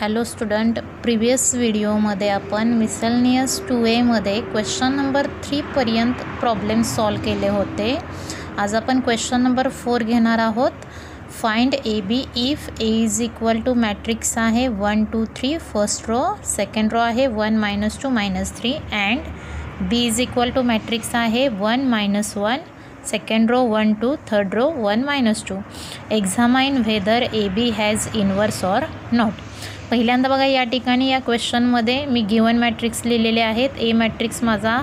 Hello student, previous व्हिडिओमध्ये आपण मिसलनियस 2A मध्ये क्वेश्चन नंबर 3 पर्यंत प्रॉब्लेम सॉल्व केले होते. आज आपण क्वेश्चन नंबर 4 घेणार आहोत. Find A B if A is equal to matrix आहे 1 2 3 फर्स्ट रो, सेकंड रो आहे 1 -2 -3 and B is equal to matrix आहे 1 -1 second row 1 2 third row 1 -2. Examine whether A B has inverse or not. पहिल्यांदा बघा, या ठिकाणी या क्वेश्चनमध्ये मी given matrix लिहिलेले आहेत. ए मॅट्रिक्स माझा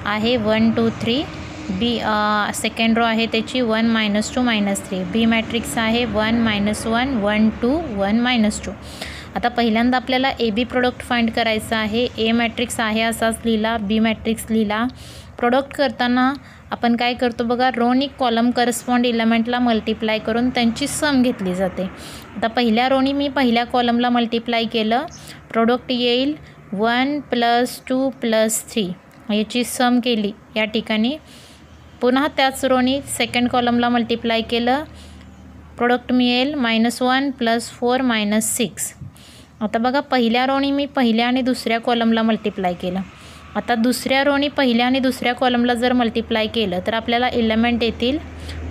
आहे 1 2 3, बी सेकंड रो आहे त्याची 1 -2 -3, बी मॅट्रिक्स आहे 1 -1 1 2 1 -2. आता पहिल्यांदा आपल्याला ए बी प्रोडक्ट फाइंड करायचं आहे. ए मॅट्रिक्स आहे असाच लिहिला, बी मॅट्रिक्स लिहिला. प्रोडक्ट करताना आपण काय करतो बघा, रोनी कॉलम करस्पॉन्ड इलेमेंटला मल्टिप्लाय करून त्यांची सम घेतली जाते. आता पहिल्या रोनी मी पहिल्या कॉलमला मल्टिप्लाय केलं, प्रोडक्ट येईल 1 + 2 + 3. याची सम केली या ठिकाणी. पुन्हा त्याच रोनी सेकंड कॉलमला मल्टिप्लाय केलं, प्रोडक्ट मिळेल -1 + 4 -6. आता बघा, पहिल्या रोनी मी पहिल्या आणि दुसऱ्या कॉलमला मल्टिप्लाय केलं. आता दुसऱ्या रोनी पहिल्या आणि दुसऱ्या कॉलमला जर मल्टिप्लाय केलं तर आपल्याला एलिमेंट येतील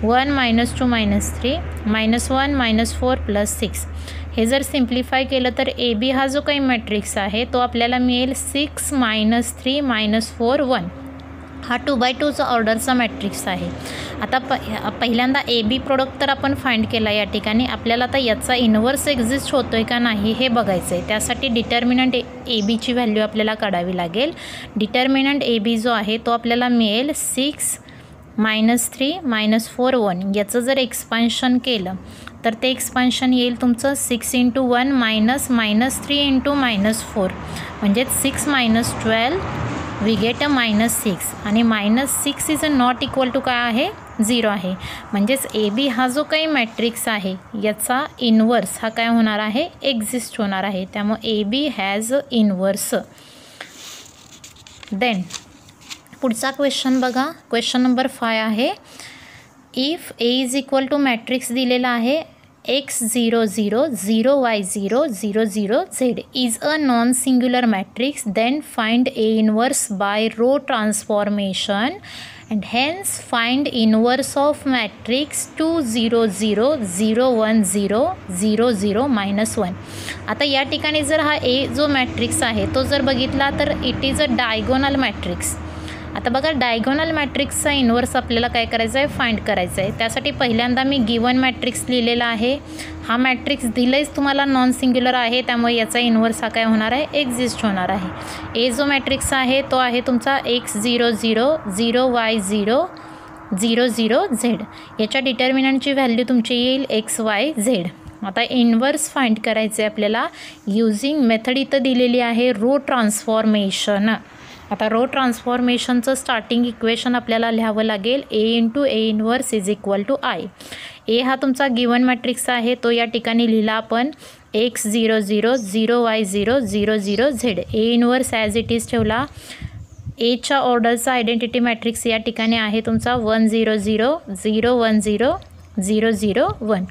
1 -2 -3 -1 -4 + 6. हे जर सिम्प्लिफाय केलं तर ए बी हा जो काही मॅट्रिक्स आहे तो आपल्याला मिळेल 6 -3 -4 1. हा 2x2चा ऑर्डरचा मॅट्रिक्स आहे. आता पहिल्यांदा ए बी प्रोडक्ट तर आपण फाइंड केला या ठिकाणी. आपल्याला आता याचा इन्व्हर्स एक्झिस्ट होतो आहे का नाही हे बघायचं आहे. त्यासाठी डिटर्मिनंट ए बीची व्हॅल्यू आपल्याला काढावी लागेल. डिटर्मिनंट ए बी जो आहे तो आपल्याला मिळेल 6 -3 -4 1. याचं जर एक्सपान्शन केलं तर ते एक्सपान्शन येईल तुमचं 6 × 1 -3 × -4, म्हणजेच 6 - 12 वी गेट -6. आणि -6 इज नॉट इक्वल टू काय आहे, 0 आहे. म्हणजेच ए बी हा जो काही मॅट्रिक्स आहे याचा इन्व्हर्स हा काय होणार आहे, एक्झिस्ट होणार आहे. त्यामुळे A B has inverse. Then पुढचा क्वेश्चन बघा, क्वेश्चन नंबर 5 आहे. If A is equal to matrix दिलेला आहे x 0 0 0 y 0 0 0 z is a non-singular matrix, then find A inverse by row transformation and hence find inverse of matrix 2 0 0 0 1 0 0 0 -1. आता या ठिकाणी जर हा ए जो मॅट्रिक्स आहे तो जर बघितला तर it is a diagonal matrix. आता बघा, डायगोनल मॅट्रिक्सचा इन्व्हर्स आपल्याला काय करायचं आहे, फाइंड करायचं आहे. त्यासाठी पहिल्यांदा मी गिवन मॅट्रिक्स लिहिलेला आहे. हा मॅट्रिक्स दिलंच तुम्हाला नॉन सिंग्युलर आहे, त्यामुळे याचा इन्व्हर्स हा काय होणार आहे, एक्झिस्ट होणार आहे. ए जो मॅट्रिक्स आहे तो आहे तुमचा x 0 0 0 y 0 0 0 z. याच्या डिटर्मिनंटची व्हॅल्यू तुमची येईल x y z. आता इन्व्हर्स फाइंड करायचं आहे आपल्याला युजिंग मेथड इथं दिलेली आहे रो ट्रान्सफॉर्मेशन. आता रो ट्रान्सफॉर्मेशनचं स्टार्टिंग इक्वेशन आपल्याला लिहावं लागेल A × A inverse is equal to I. A हा तुमचा गिवन मॅट्रिक्स आहे, तो या ठिकाणी लिहिला आपण x 0 0 0 y 0 0 0 z. A inverse as it is ठेवला. एच्या ऑर्डरचा आयडेंटिटी मॅट्रिक्स या ठिकाणी आहे तुमचा 1 0 0 0 1 0 0 0 1.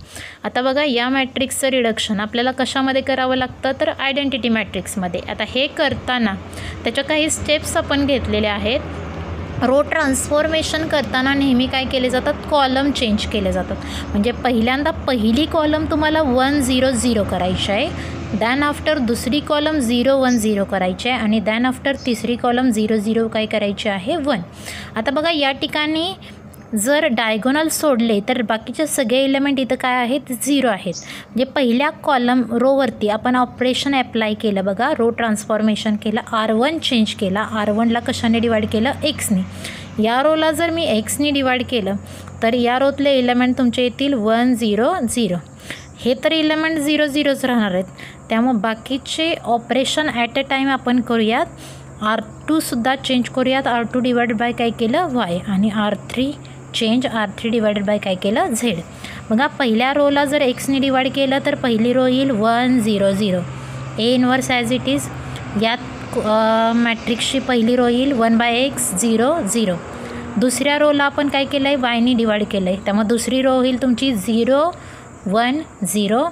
आता बघा, या मॅट्रिक्सचं रिडक्शन आपल्याला कशामध्ये करावं लागतं तर आयडेंटिटी मॅट्रिक्समध्ये. आता हे करताना त्याच्या काही स्टेप्स आपण घेतलेले आहेत. रो ट्रान्सफॉर्मेशन करताना नेहमी काय केले जातात, कॉलम चेंज केले जातात. म्हणजे पहिल्यांदा पहिली कॉलम तुम्हाला 1 0 0 करायची आहे, दॅन आफ्टर दुसरी कॉलम 0 1 0 करायची आहे आणि दॅन आफ्टर तिसरी कॉलम 0 0 काय करायची आहे 1. आता बघा, या ठिकाणी जर डायगोनल सोडले तर बाकीचे सगळे एलिमेंट इथं काय आहेत, 0 आहेत. म्हणजे पहिल्या कॉलम रोवरती आपण ऑपरेशन ॲप्लाय केलं बघा, रो ट्रान्सफॉर्मेशन केलं, R1 चेंज केला. R1ला कशाने डिवाइड केलं, xने. या रोला जर मी xने डिवाइड केलं तर या रोतले एलिमेंट तुमचे येतील 1 0 0. हे तर एलिमेंट 0 0च राहणार आहेत. त्यामुळे बाकीचे ऑपरेशन ॲट अ टाईम आपण करूयात. R2सुद्धा चेंज करूयात. R2 डिवाइडेड बाय काय केलं, y, आणि R3 change R3 divided by काय केलं, z. बघा, पहिल्या रोला जर xने डिवाइड केलं तर पहिली रो येईल 1 0 0. ए इन्व्हर्स ॲज इट इज. यात मॅट्रिक्सची पहिली रो येईल 1/x 0 0. दुसऱ्या रोला आपण काय केलं आहे, yने डिवाइड केलं आहे, त्यामुळे दुसरी रो होईल तुमची 0 1 0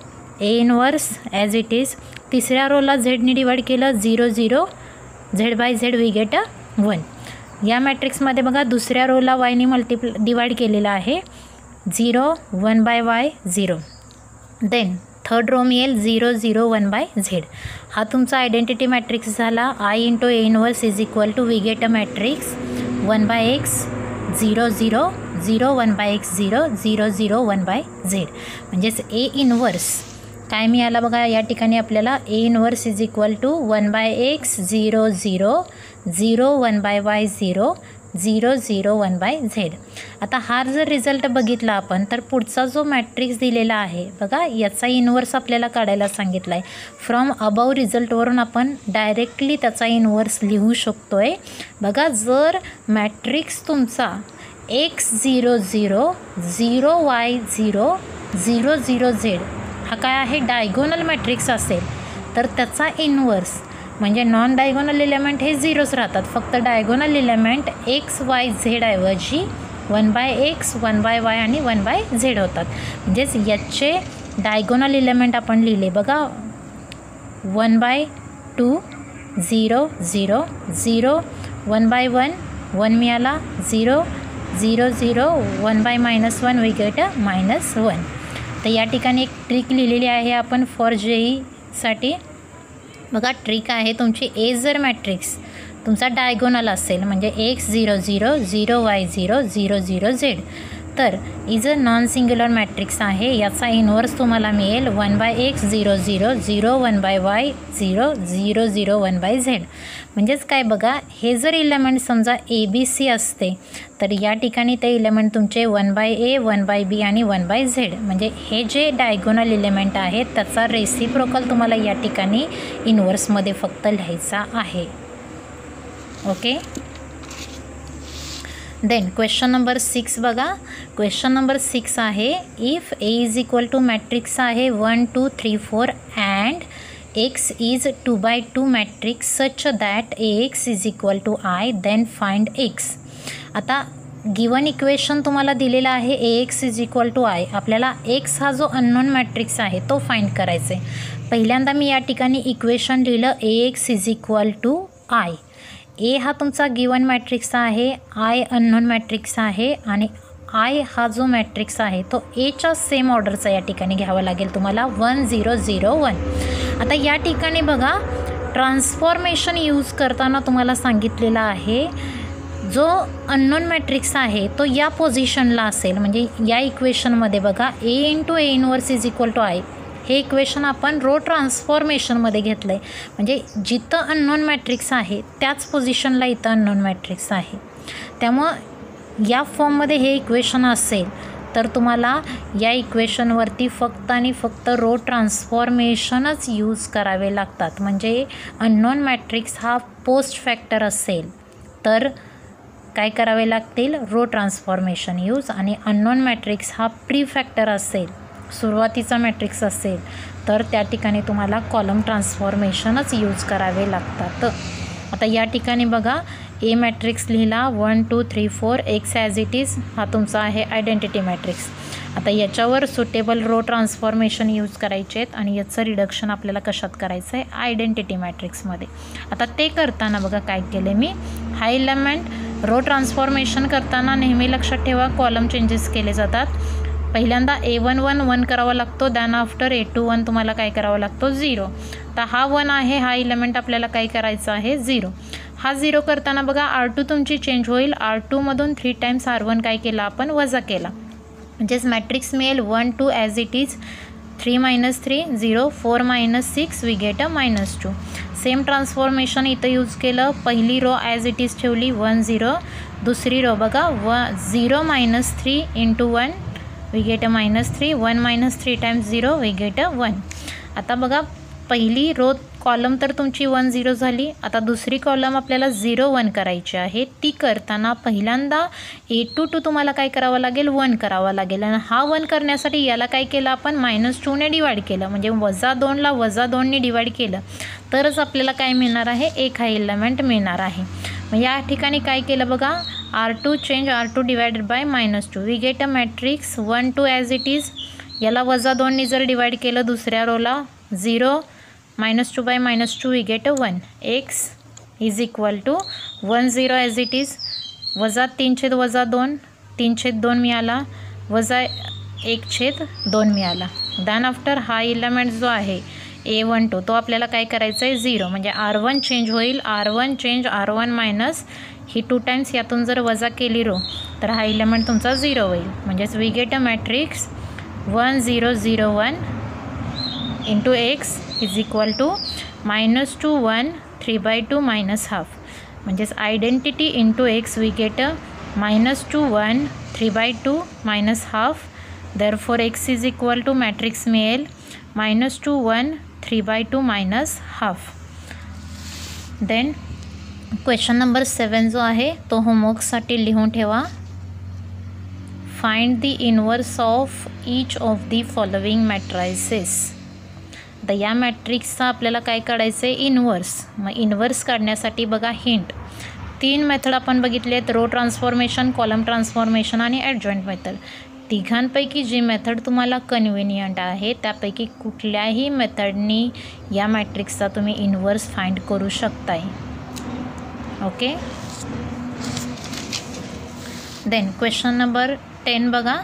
A inverse as it is. तिसऱ्या रोला झेडनी डिवाईड केलं 0 0 z by z we get 1. या मॅट्रिक्समध्ये बघा दुसऱ्या रोला वायनी डिवाईड केलेला आहे 0 1 by y 0. Then third row मिळेल 0 0 1 बाय झेड. हा तुमचा आयडेंटिटी मॅट्रिक्स झाला. I into A inverse is equal to we get a matrix 1 by x 0 0 0 1 by x 0 0 0 1 by z. म्हणजेच ए इनवर्स काय मिळाला बघा या ठिकाणी आपल्याला A inverse is equal to 1 by x 0 0 0 1 by y 0 0 0 1 by Z. आता हा जर रिझल्ट बघितला आपण तर पुढचा जो मॅट्रिक्स दिलेला आहे बघा याचा इनवर्स आपल्याला काढायला सांगितला आहे. फ्रॉम अबाव रिझल्टवरून आपण डायरेक्टली त्याचा इनवर्स लिहू शकतो आहे. बघा जर मॅट्रिक्स तुमचा x 0 0 0 y 0 0 0 झेड हा काय आहे डायगोनल मॅट्रिक्स असेल तर त्याचा इनवर्स म्हणजे नॉन डायगोनल एलिमेंट हे 0च राहतात. फक्त diagonal element x Y Z ऐवजी 1 बाय एक्स 1 बाय वाय आणि 1 बाय झेड होतात. म्हणजेच याचे डायगोनल एलिमेंट आपण लिहिले बघा 1 बाय 2 0 0 0 1 बाय 1 1 मिळाला 0 0 0 1 बाय -1 वी गेट -1. तर या ठिकाणी एक ट्रिक लिहिलेली आहे आपण फॉर JEE बघा. ट्रिक आहे तुमची ए जर मॅट्रिक्स तुमचा डायगोनल असेल म्हणजे x 0 0 0 y 0 0 0 झेड तर is a non singular matrix आहे. याचा इनवर्स तुम्हाला मिळेल 1 by x 0 0 0 1 by y 0 0 0 1 by z. म्हणजेच काय बघा हे जर इलेमेंट समजा ABC असते तर या ठिकाणी ते इलेमेंट तुमचे 1 बाय ए 1 बाय बी आणि 1 बाय झेड. म्हणजे हे जे डायगोनल इलेमेंट आहेत त्याचा रेसिप्रोकल तुम्हाला या ठिकाणी इनवर्समध्ये फक्त लिहायचा आहे. ओके. देन क्वेश्चन नंबर 6 बघा. क्वेश्चन नंबर 6 आहे if A is equal to matrix आहे 1 2 3 4 and x is 2 by 2 matrix such that AX is equal to I then find x. आता गिवन इक्वेशन तुम्हाला दिलेला आहे AX is equal to I. आपल्याला x हा जो unknown matrix आहे तो फाइंड करायचा आहे. पहिल्यांदा मी या ठिकाणी इक्वेशन लिहिलं AX is equal to I. A हा तुमचा गिवन मॅट्रिक्स आहे, आय अननोन मॅट्रिक्स आहे आणि आय हा जो मॅट्रिक्स आहे तो एच्या सेम ऑर्डरचा या ठिकाणी घ्यावा लागेल तुम्हाला 1 0 0 1. आता या ठिकाणी बघा ट्रान्सफॉर्मेशन यूज करताना तुम्हाला सांगितलेलं आहे जो अननोन मॅट्रिक्स आहे तो या पोझिशनला असेल. म्हणजे या इक्वेशनमध्ये बघा A into A inverse is equal to I हे इक्वेशन आपण रो ट्रान्सफॉर्मेशनमध्ये घेतलं आहे. म्हणजे जिथं अननोन मॅट्रिक्स आहे त्याच पोझिशनला इथं अननोन मॅट्रिक्स आहे. त्यामुळं या फॉर्ममध्ये हे इक्वेशन असेल तर तुम्हाला या इक्वेशनवरती फक्त आणि फक्त रो ट्रान्सफॉर्मेशनच यूज करावे लागतात. म्हणजे अननोन मॅट्रिक्स हा पोस्ट फॅक्टर असेल तर काय करावे लागतील रो ट्रान्सफॉर्मेशन यूज. आणि अननोन मॅट्रिक्स हा प्री फॅक्टर असेल सुरुवातीचा मॅट्रिक्स असेल तर त्या ठिकाणी तुम्हाला कॉलम ट्रान्सफॉर्मेशनच यूज करावे लागतात. आता या ठिकाणी बघा ए मॅट्रिक्स लिहिला 1 2 3 4 एक्स ॲज इट इज हा तुमचा आहे आयडेंटिटी मॅट्रिक्स. आता याच्यावर सुटेबल रो ट्रान्सफॉर्मेशन यूज करायचे आहेत आणि याचं रिडक्शन आपल्याला कशात करायचं आहे आयडेंटिटी मॅट्रिक्समध्ये. आता ते करताना बघा काय केले मी हा इलेमेंट रो ट्रान्सफॉर्मेशन करताना नेहमी लक्षात ठेवा कॉलम चेंजेस केले जातात. पहिल्यांदा A1 1 1 करावा लागतो दॅन आफ्टर A2 1 तुम्हाला काय करावा लागतो 0. तर हा 1 आहे हा इलेमेंट आपल्याला काय करायचा आहे 0. हा 0 करताना बघा R2 तुमची चेंज होईल. R2मधून 3 टाइम्स R1 काय केला आपण वजा केला. म्हणजेच मॅट्रिक्स मिळेल 1 2 as it is 3 -3 0 4 -6 we get a -2. Same transformation इथं यूज केलं. पहिली रो ॲज इट इज ठेवली 1 0. दुसरी रो बघा 0 -3 into 1 we get a -3 1 -3 times 0 we get a 1. आता बघा पहिली रो कॉलम तर तुमची 1 0 झाली. आता दुसरी कॉलम आपल्याला 0 1 करायची आहे. ती करताना पहिल्यांदा A2 2 तुम्हाला काय करावं लागेल 1 करावा लागेल. आणि हा 1 करण्यासाठी याला काय केलं आपण -2 ने डिवाईड केलं. म्हणजे -2 ला -2 ने डिवाईड केलं तरच आपल्याला काय मिळणार आहे एक हा एलिमेंट मिळणार आहे. मग या ठिकाणी काय केलं बघा R2 change R2 divided by -2 we get a matrix 1 2 as it is याला -2 जर डिवाइड केलं दुसऱ्या रोला 0 -2 by -2 we get 1. x is equal to 1 0 as it is, -3/2 3/2 मिळाला, -1/2 मिळाला. दॅन आफ्टर हा इलेमेंट जो आहे A12 तो आपल्याला काय करायचा आहे 0, म्हणजे R1 चेंज होईल, R1 चेंज R1 मायनस ही 2 टाइम्स यातून जर वजा केली रो तर हा इलेमेंट तुमचा 0 होईल. म्हणजेच we get a matrix 1 0 0 1 into x is equal to -2 1 3/2 -1/2. म्हणजेच identity into x we get a -2 1 3/2 -1/2. Therefore x is equal to matrix मिळेल -2 1 3/2 -1/2. देन क्वेश्चन नंबर 7 जो आहे तो होमवर्कसाठी लिहून ठेवा. Find the inverse of each of the following matrices. तर या मॅट्रिक्सचा आपल्याला काय काढायचं आहे इनवर्स. मग इनवर्स काढण्यासाठी बघा हिंट 3 मेथड आपण बघितले आहेत, रो ट्रान्सफॉर्मेशन, कॉलम ट्रान्सफॉर्मेशन आणि ॲडजॉईंट मेथड. तिघांपैकी जी मेथड तुम्हाला कन्व्हिनियंट आहे त्यापैकी कुठल्याही मेथडनी या मॅट्रिक्सचा तुम्ही इनवर्स फाइंड करू शकताय. ओके. देन क्वेश्चन नंबर 10 बघा.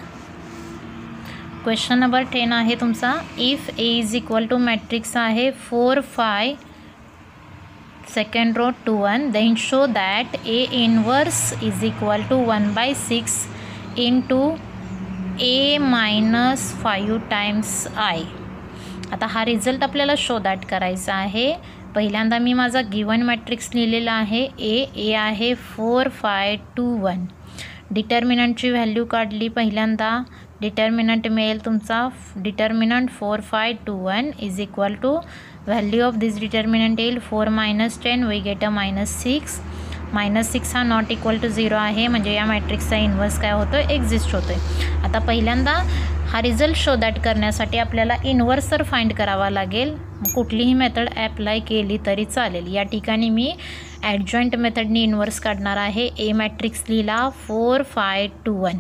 क्वेश्चन नंबर 10 आहे तुमचा if A is equal to matrix आहे 4 5 second row 2 1 then show that A inverse is equal to 1/6 into A -5 times I. आता हा रिझल्ट आपल्याला शो दॅट करायचा आहे. पहिल्यांदा मी माझा गिवन मॅट्रिक्स लिहिलेला आहे A आहे 4 5 2 1. डिटर्मिनंटची व्हॅल्यू काढली पहिल्यांदा. डिटर्मिनंट मिळेल तुमचा determinant 4 5 2 1 is equal to value of this determinant येईल 4 -10 वी गेट अ -6. -6 हा नॉट इक्वल टू 0 आहे, म्हणजे या मॅट्रिक्सचा इन्व्हर्स काय होतो एक्झिस्ट होतो आहे. आता पहिल्यांदा हा रिझल्ट शो दॅट करण्यासाठी आपल्याला इन्व्हर्स तर फाइंड करावा लागेल. कुठलीही मेथड ॲप्लाय केली तरी चालेल. या ठिकाणी मी ॲडजॉईंट मेथडनी इन्व्हर्स काढणार आहे. A मॅट्रिक्स लिहिला 4 5 2 1.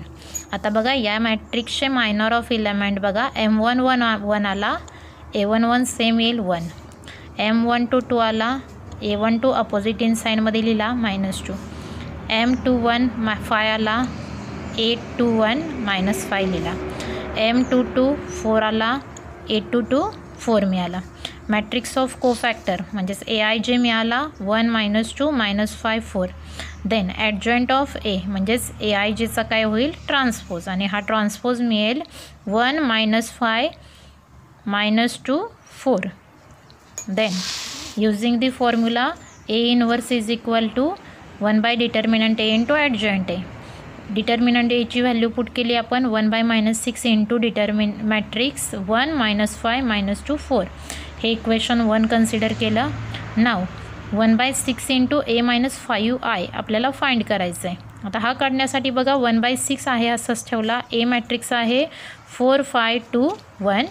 आता बघा या मॅट्रिक्सचे मायनर ऑफ इलेमेंट बघा M1 1 आला, A11 सेम येईल 1, M12 2 आला, A12 अपोजिट इन साईनमध्ये लिहिला -2, M21 5 आला, A21 -5 लिहिला, M22 4 आला, A22 4 मिळाला. मॅट्रिक्स ऑफ कोफॅक्टर म्हणजेच AI जे मिळाला 1 -2 -5 4. देन ॲडजॉईंट ऑफ A म्हणजेच AI जेचा काय होईल ट्रान्सपोज, आणि हा ट्रान्सपोज मिळेल 1 -5 -2 4. Then using the formula A inverse is equal to 1 by determinant A into adjoint A. Determinant A ची व्हॅल्यू पुट केली आपण 1/-6 इंटू मॅट्रिक्स 1 -5 -2 4. हे इक्वेशन 1 कन्सिडर केलं. नाव 1/6 इंटू A -5I आपल्याला फाइंड करायचं आहे. आता हा काढण्यासाठी बघा 1/6 आहे असंच ठेवला. A मॅट्रिक्स आहे 4 5 2 1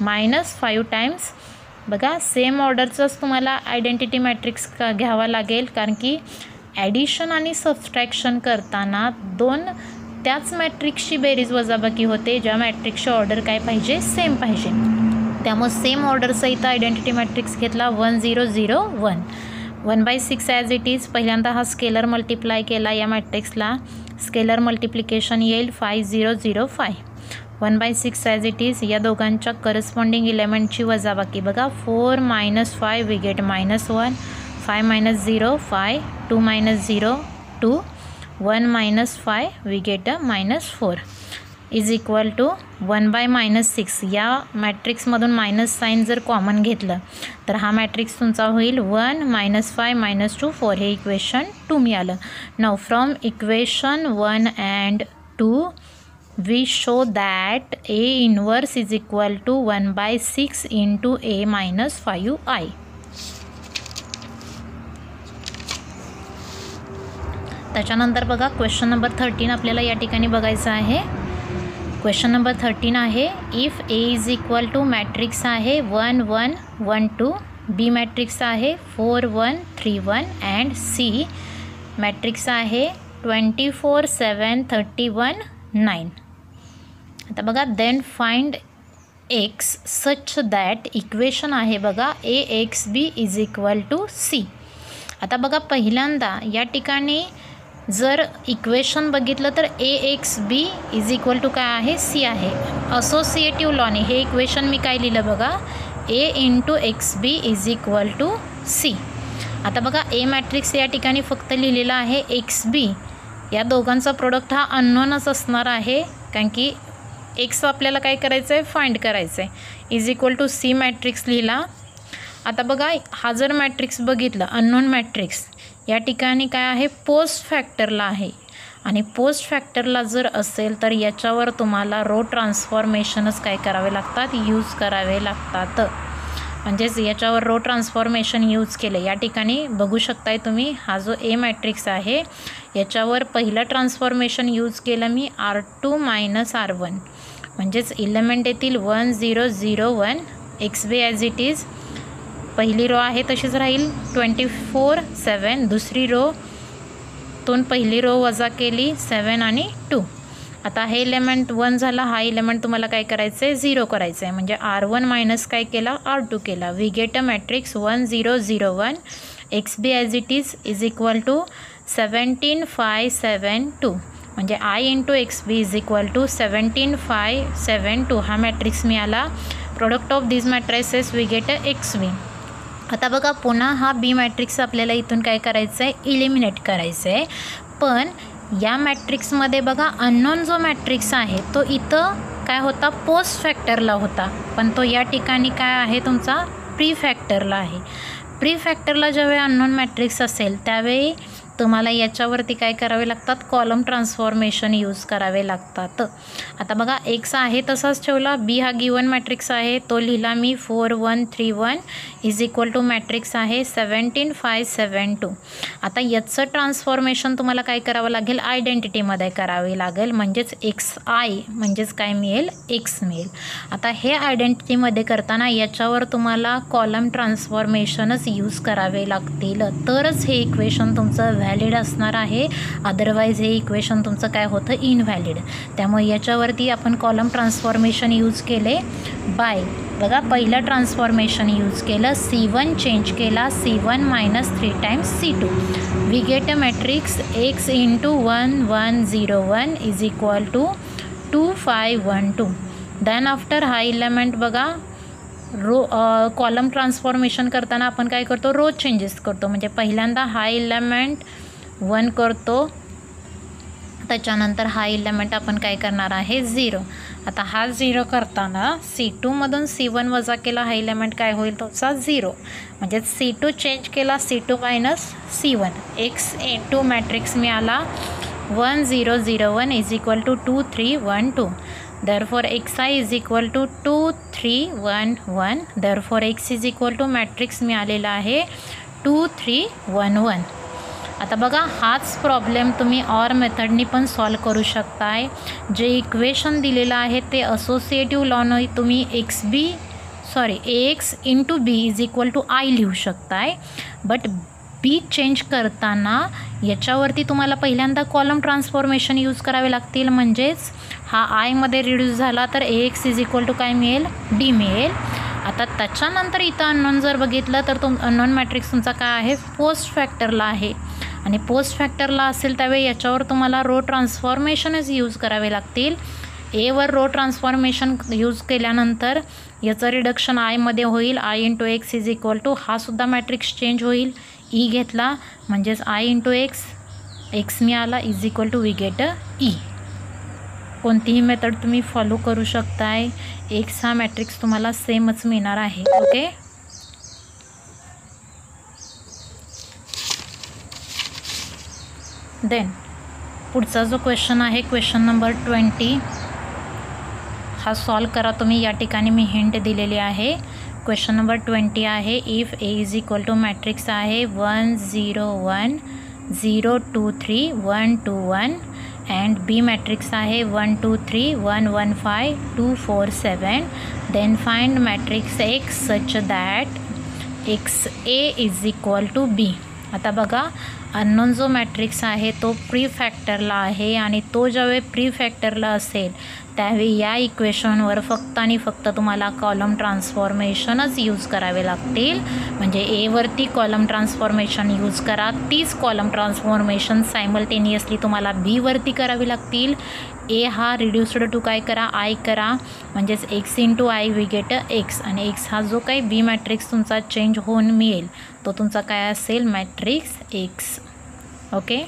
-5 टाइम्स. बघा सेम ऑर्डरचंच तुम्हाला आयडेंटिटी मॅट्रिक्स घ्यावा लागेल, कारण की ॲडिशन आणि सबस्ट्रॅक्शन करताना त्याच मॅट्रिक्सची बेरीज वजाबाकी होते, ज्या मॅट्रिक्सची ऑर्डर काय पाहिजे सेम पाहिजे. त्यामुळे सेम ऑर्डरचा इथं आयडेंटिटी मॅट्रिक्स घेतला 1 0 0 1. 1/6 ॲज इट इज. पहिल्यांदा हा स्केलर मल्टिप्लाय केला या मॅट्रिक्सला, स्केलर मल्टिप्लिकेशन येईल 5 0 0 5. 1/6 ॲज इट इज. या दोघांच्या करस्पॉन्डिंग इलेमेंटची वजाबाकी बघा 4 -5 we get -1, 5 -0 5, 2 -0 2, 1 -5 we get -4 is equal to 1/-6. या मॅट्रिक्समधून मायनस साईन जर कॉमन घेतलं तर हा मॅट्रिक्स तुमचा होईल 1 -5 -2 4. हे इक्वेशन 2 मिळालं. नाव from equation 1 and 2 we show that A inverse is equal to 1/6 into A -5I. त्याच्यानंतर बघा क्वेश्चन नंबर 13 आपल्याला या ठिकाणी बघायचं आहे. क्वेश्चन नंबर 13 आहे if A is equal to matrix आहे 1 1 1 2, B मॅट्रिक्स आहे 4 1 3 1 अँड C मॅट्रिक्स आहे 24 7 31 9. आता बघा then find X such that equation आहे बघा AXB is equal to C. आता बघा पहिल्यांदा या ठिकाणी जर इक्वेशन बघितलं तर AXB इज इक्वल टू काय आहे C आहे. असोसिएटिव्ह लॉने हे इक्वेशन मी काय लिहिलं बघा A into XB is equal to C. आता बघा A मॅट्रिक्स या ठिकाणी फक्त लिहिलेला आहे XB, या दोघांचा प्रोडक्ट हा अननोनच असणार आहे कारण की एक्स आपल्याला काय करायचं आहे फाइंड करायचं आहे. Is equal to C matrix लिहिला. आता बघा हा जर मॅट्रिक्स बघितलं अननोन मॅट्रिक्स या ठिकाणी काय आहे पोस्ट फॅक्टरला आहे आणि पोस्ट फॅक्टरला जर असेल तर याच्यावर तुम्हाला रो ट्रान्सफॉर्मेशनच काय करावे लागतात यूज करावे लागतात. म्हणजेच याच्यावर रो ट्रान्सफॉर्मेशन यूज केले. या ठिकाणी बघू शकताय तुम्ही हा जो A मॅट्रिक्स आहे याच्यावर पहिलं ट्रान्सफॉर्मेशन यूज केलं मी R2 - R1 म्हणजेच इलेमेंट येतील 1 0 0 1 XB ॲज इट इज. पहिली रो आहे तशीच राहील 24 7. दुसरी रो तून पहिली रो वजा केली 7 आणि 2. आता हे इलेमेंट 1 झाला, हा इलेमेंट तुम्हाला काय करायचं आहे 0 करायचं आहे म्हणजे R1 मायनस काय केला R2 केला. We get a matrix 1 0 0 1 XB as it is equal to 17 5 7 2 म्हणजे I into XB is equal to 17 5 7 2. हा मॅट्रिक्स मिळाला. Product of this matrices we get a XB. आता बघा पुन्हा हा B मॅट्रिक्स आपल्याला इथून काय करायचं आहे इलिमिनेट करायचं आहे. पण या मॅट्रिक्समध्ये बघा अननोन जो मॅट्रिक्स आहे तो इथं काय होता पोस्ट फॅक्टरला होता, पण तो या ठिकाणी काय आहे तुमचा प्री फॅक्टरला आहे. प्री फॅक्टरला ज्यावेळी अननोन मॅट्रिक्स असेल त्यावेळी तुम्हाला याच्यावरती काय करावे लागतात कॉलम ट्रान्सफॉर्मेशन यूज करावे लागतात. आता बघा एक्स आहे तसाच ठेवला. B हा गिवन मॅट्रिक्स आहे तो लिहिला मी 4 1 3 1 इज इक्वल टू मॅट्रिक्स आहे 17 5 7 2. आता याचं ट्रान्सफॉर्मेशन तुम्हाला काय करावं लागेल आयडेंटिटीमध्ये करावे लागेल म्हणजेच XI म्हणजेच काय मिळेल X मिळेल. आता हे आयडेंटिटीमध्ये करताना याच्यावर तुम्हाला कॉलम ट्रान्सफॉर्मेशनच यूज करावे लागतील तरच हे इक्वेशन तुमचं व्हॅलिड असणार आहे. अदरवाईज हे इक्वेशन तुमचं काय होतं इनव्हॅलिड. त्यामुळे याच्यावरती आपण कॉलम ट्रान्सफॉर्मेशन यूज केले बाय बघा पहिलं ट्रान्सफॉर्मेशन यूज केलं C1 चेंज केला C1 minus 3 times C2. We get a matrix X into 1 1 0 1 is equal to 2 5 1 2. Then after हा इलेमेंट बघा रो कॉलम ट्रान्सफॉर्मेशन करताना आपण काय करतो रो चेंजेस करतो म्हणजे पहिल्यांदा हा इलेमेंट 1 करतो त्याच्यानंतर हा इलेमेंट आपण काय करणार आहे 0. आता हा 0 करताना C2 मधून C1 वजा केला हा इलेमेंट काय होईल तुमचा 0 म्हणजे C2 चेंज केला C2 minus C1. X into matrix मिळाला 1 0 0 1 is equal to 2 3 1 2. Therefore XI is equal to 2 3 1 1. Therefore X is equal to matrix मिळालेला आहे 2 3 1 1. आता बघा हाच प्रॉब्लेम तुम्ही ऑर मेथडनी पण सॉल्व करू शकताय. जे इक्वेशन दिलेलं आहे ते असोसिएटिव्ह लॉने तुम्ही AX into B is equal to I लिहू शकताय. बट B चेंज करताना याच्यावरती तुम्हाला पहिल्यांदा कॉलम ट्रान्सफॉर्मेशन यूज करावे लागतील म्हणजेच हा आयमध्ये रिड्यूस झाला तर AX इज इक्वल टू काय मिळेल D मिळेल. आता त्याच्यानंतर इथं अननोन जर बघितलं तर अननोन मॅट्रिक्स तुमचा काय आहे पोस्ट फॅक्टरला आहे आणि पोस्ट फॅक्टरला असेल त्यावेळी याच्यावर तुम्हाला रो ट्रान्सफॉर्मेशनच यूज करावे लागतील. एवर रो ट्रान्सफॉर्मेशन यूज केल्यानंतर याचं रिडक्शन आयमध्ये होईल I into X is equal to हा सुद्धा मॅट्रिक्स चेंज होईल E घेतला म्हणजेच I इंटू एक्स मिळाला is equal to we get E. कोणतीही मेथड तुम्ही फॉलो करू शकताय. एक्स हा मॅट्रिक्स तुम्हाला सेमच मिळणार आहे. ओके देन पुढचा जो क्वेश्चन आहे क्वेश्चन नंबर 20 हा सॉल्व करा तुम्ही. या ठिकाणी मी हिंट दिलेली आहे. क्वेश्चन नंबर 20 आहे if A is equal to matrix आहे 1 0 1 0 2 3 1 2 1 अँड B मॅट्रिक्स आहे 1 2 3 1 1 5 2 4 7. Then find matrix X such that XA is equal to B. आता बघा अननोन जो मॅट्रिक्स आहे तो प्री फॅक्टरला आहे आणि तो ज्यावेळी प्री फॅक्टरला असेल त्यावेळी या इक्वेशनवर फक्त आणि फक्त तुम्हाला कॉलम ट्रान्सफॉर्मेशनच यूज करावे लागतील. म्हणजे एवरती कॉलम ट्रान्सफॉर्मेशन यूज करा, तीच कॉलम ट्रान्सफॉर्मेशन सायमल्टेनियसली तुम्हाला बीवरती करावी लागतील. ए हा रिड्यूस्ड टू काय करा, आय करा, म्हणजेच X into I we get X, आणि एक्स हा जो काही बी मॅट्रिक्स तुमचा चेंज होऊन मिळेल तो तुमचा काय असेल, मॅट्रिक्स एक्स. ओके.